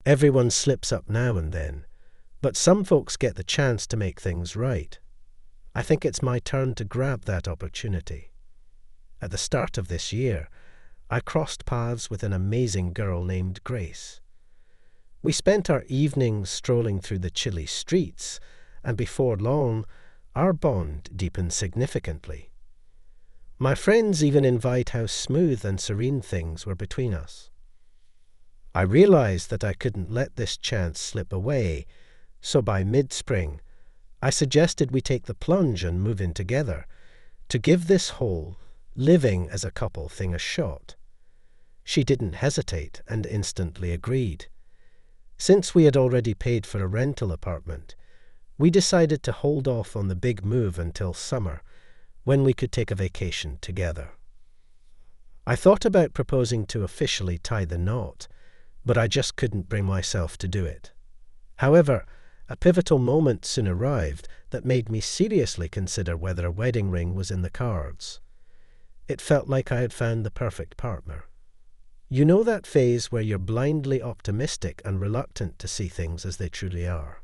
Everyone slips up now and then, but some folks get the chance to make things right. I think it's my turn to grab that opportunity. At the start of this year, I crossed paths with an amazing girl named Grace. We spent our evenings strolling through the chilly streets, and before long, our bond deepened significantly. My friends even invite how smooth and serene things were between us. I realized that I couldn't let this chance slip away, so by mid-spring, I suggested we take the plunge and move in together to give this whole living as a couple thing a shot. She didn't hesitate and instantly agreed. Since we had already paid for a rental apartment, we decided to hold off on the big move until summer, when we could take a vacation together. I thought about proposing to officially tie the knot, but I just couldn't bring myself to do it. However, a pivotal moment soon arrived that made me seriously consider whether a wedding ring was in the cards. It felt like I had found the perfect partner. You know that phase where you're blindly optimistic and reluctant to see things as they truly are.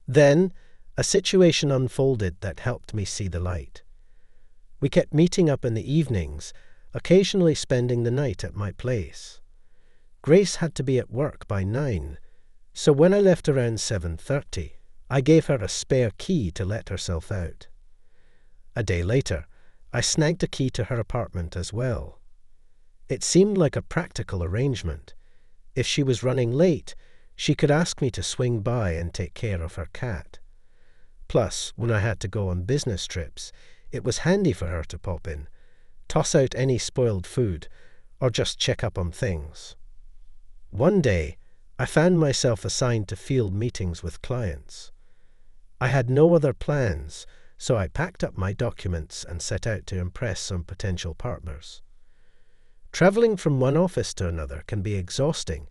Then, a situation unfolded that helped me see the light. We kept meeting up in the evenings, occasionally spending the night at my place. Grace had to be at work by 9, so when I left around 7:30, I gave her a spare key to let herself out. A day later, I snagged a key to her apartment as well. It seemed like a practical arrangement. If she was running late, she could ask me to swing by and take care of her cat. Plus, when I had to go on business trips, it was handy for her to pop in, toss out any spoiled food, or just check up on things. One day, I found myself assigned to field meetings with clients. I had no other plans, so I packed up my documents and set out to impress some potential partners. Traveling from one office to another can be exhausting,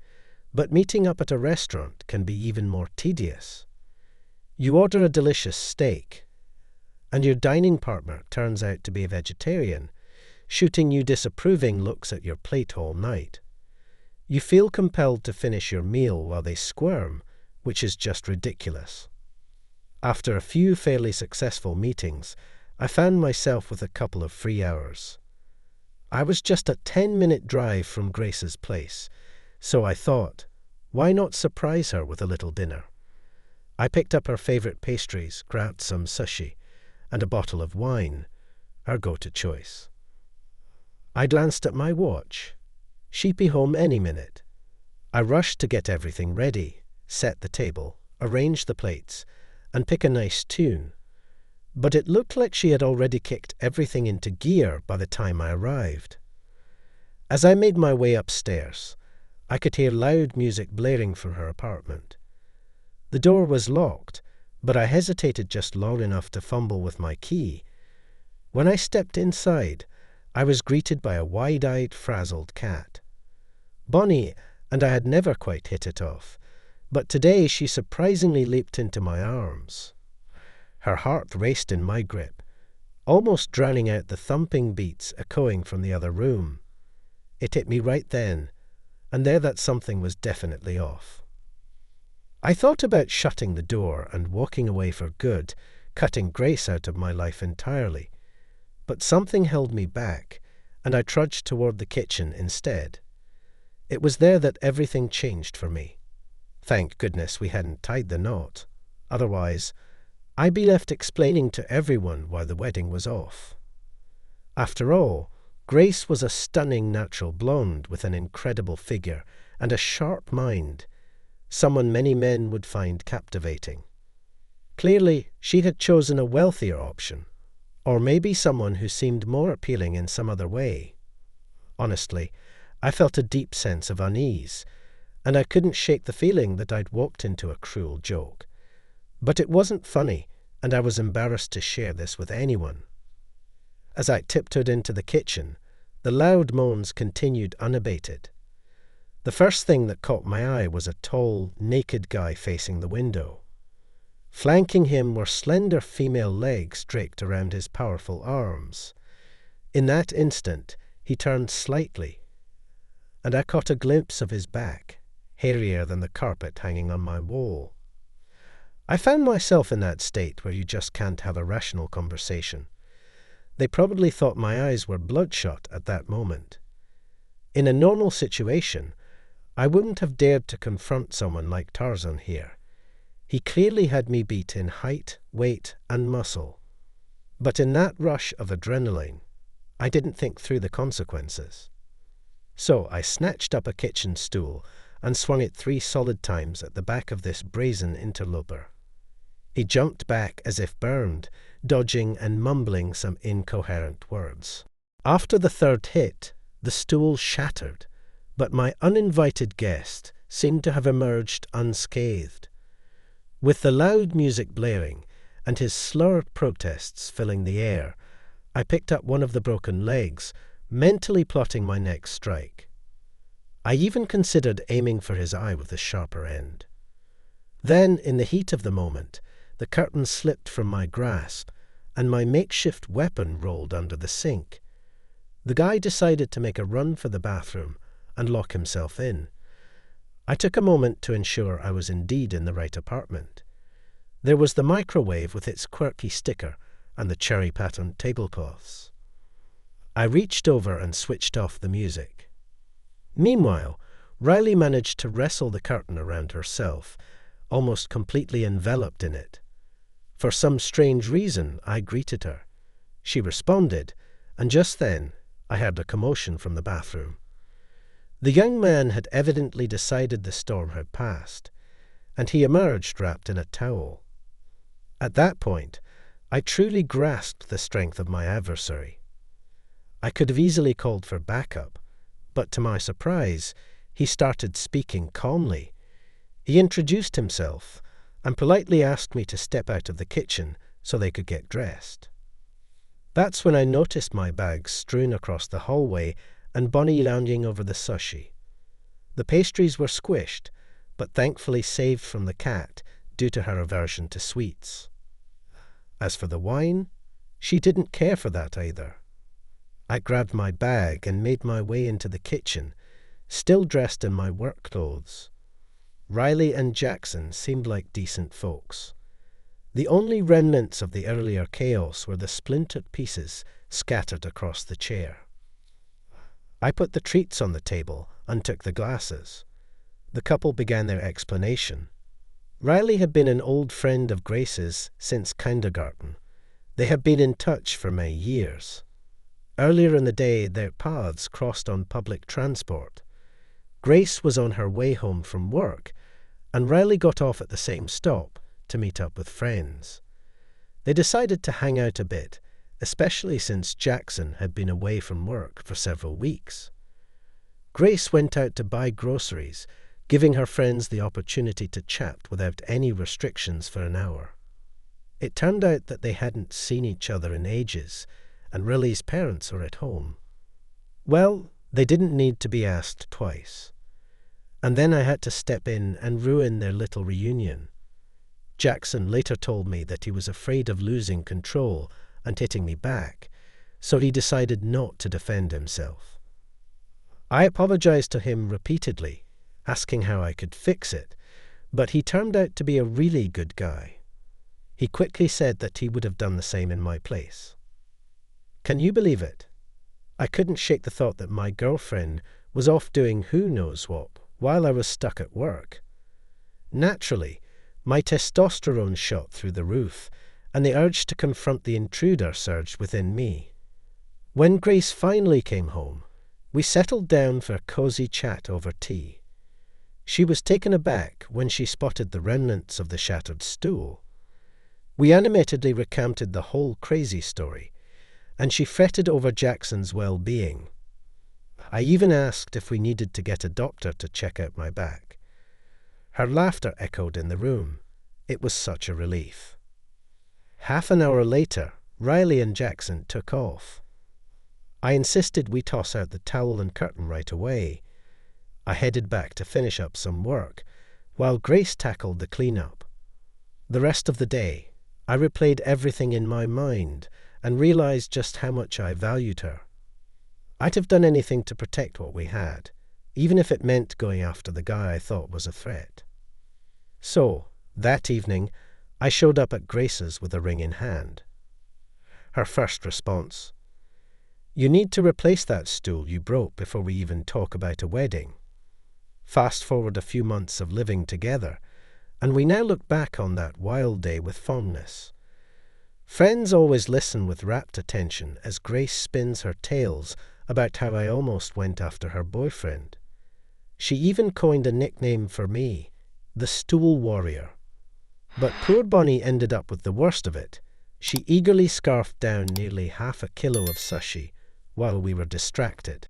but meeting up at a restaurant can be even more tedious. You order a delicious steak, and your dining partner turns out to be a vegetarian, shooting you disapproving looks at your plate all night. You feel compelled to finish your meal while they squirm, which is just ridiculous. After a few fairly successful meetings, I found myself with a couple of free hours. I was just a 10-minute drive from Grace's place, so I thought, why not surprise her with a little dinner? I picked up her favorite pastries, grabbed some sushi, and a bottle of wine, her go-to choice. I glanced at my watch. She'd be home any minute. I rushed to get everything ready, set the table, arrange the plates, and pick a nice tune. But it looked like she had already kicked everything into gear by the time I arrived. As I made my way upstairs, I could hear loud music blaring from her apartment. The door was locked, but I hesitated just long enough to fumble with my key. When I stepped inside, I was greeted by a wide-eyed, frazzled cat. Bonnie and I had never quite hit it off, but today she surprisingly leaped into my arms. Her heart raced in my grip, almost drowning out the thumping beats echoing from the other room. It hit me right then, and there that something was definitely off. I thought about shutting the door and walking away for good, cutting Grace out of my life entirely, but something held me back, and I trudged toward the kitchen instead. It was there that everything changed for me. Thank goodness we hadn't tied the knot. Otherwise, I'd be left explaining to everyone why the wedding was off. After all, Grace was a stunning natural blonde with an incredible figure and a sharp mind, someone many men would find captivating. Clearly, she had chosen a wealthier option, or maybe someone who seemed more appealing in some other way. Honestly, I felt a deep sense of unease, and I couldn't shake the feeling that I'd walked into a cruel joke. But it wasn't funny, and I was embarrassed to share this with anyone. As I tiptoed into the kitchen, the loud moans continued unabated. The first thing that caught my eye was a tall, naked guy facing the window. Flanking him were slender female legs draped around his powerful arms. In that instant, he turned slightly, and I caught a glimpse of his back. hairier than the carpet hanging on my wall. I found myself in that state where you just can't have a rational conversation. They probably thought my eyes were bloodshot at that moment. In a normal situation, I wouldn't have dared to confront someone like Tarzan here. He clearly had me beat in height, weight, and muscle. But in that rush of adrenaline, I didn't think through the consequences. So I snatched up a kitchen stool and swung it 3 solid times at the back of this brazen interloper. He jumped back as if burned, dodging and mumbling some incoherent words. After the 3rd hit, the stool shattered, but my uninvited guest seemed to have emerged unscathed. With the loud music blaring and his slurred protests filling the air, I picked up one of the broken legs, mentally plotting my next strike. I even considered aiming for his eye with the sharper end. Then, in the heat of the moment, the curtain slipped from my grasp, and my makeshift weapon rolled under the sink. The guy decided to make a run for the bathroom and lock himself in. I took a moment to ensure I was indeed in the right apartment. There was the microwave with its quirky sticker and the cherry-patterned tablecloths. I reached over and switched off the music. Meanwhile, Riley managed to wrestle the curtain around herself, almost completely enveloped in it. For some strange reason, I greeted her. She responded, and just then I heard a commotion from the bathroom. The young man had evidently decided the storm had passed, and he emerged wrapped in a towel. At that point, I truly grasped the strength of my adversary. I could have easily called for backup, but to my surprise, he started speaking calmly. He introduced himself and politely asked me to step out of the kitchen so they could get dressed. That's when I noticed my bags strewn across the hallway and Bonnie lounging over the sushi. The pastries were squished, but thankfully saved from the cat due to her aversion to sweets. As for the wine, she didn't care for that either. I grabbed my bag and made my way into the kitchen, still dressed in my work clothes. Riley and Jackson seemed like decent folks. The only remnants of the earlier chaos were the splintered pieces scattered across the chair. I put the treats on the table and took the glasses. The couple began their explanation. Riley had been an old friend of Grace's since kindergarten. They had been in touch for many years. Earlier in the day, their paths crossed on public transport. Grace was on her way home from work, and Riley got off at the same stop to meet up with friends. They decided to hang out a bit, especially since Jackson had been away from work for several weeks. Grace went out to buy groceries, giving her friends the opportunity to chat without any restrictions for an hour. It turned out that they hadn't seen each other in ages, and Riley's parents were at home. Well, they didn't need to be asked twice. And then I had to step in and ruin their little reunion. Jackson later told me that he was afraid of losing control and hitting me back, so he decided not to defend himself. I apologized to him repeatedly, asking how I could fix it, but he turned out to be a really good guy. He quickly said that he would have done the same in my place. Can you believe it? I couldn't shake the thought that my girlfriend was off doing who knows what while I was stuck at work. Naturally, my testosterone shot through the roof, and the urge to confront the intruder surged within me. When Grace finally came home, we settled down for a cozy chat over tea. She was taken aback when she spotted the remnants of the shattered stool. We animatedly recounted the whole crazy story, and she fretted over Jackson's well-being. I even asked if we needed to get a doctor to check out my back. Her laughter echoed in the room. It was such a relief. Half an hour later, Riley and Jackson took off. I insisted we toss out the towel and curtain right away. I headed back to finish up some work, while Grace tackled the cleanup. The rest of the day, I replayed everything in my mind and realized just how much I valued her. I'd have done anything to protect what we had, even if it meant going after the guy I thought was a threat. So, that evening, I showed up at Grace's with a ring in hand. Her first response: "You need to replace that stool you broke before we even talk about a wedding." Fast forward a few months of living together, and we now look back on that wild day with fondness. Friends always listen with rapt attention as Grace spins her tales about how I almost went after her boyfriend. She even coined a nickname for me, the Stool Warrior. But poor Bonnie ended up with the worst of it. She eagerly scarfed down nearly half a kilo of sushi while we were distracted.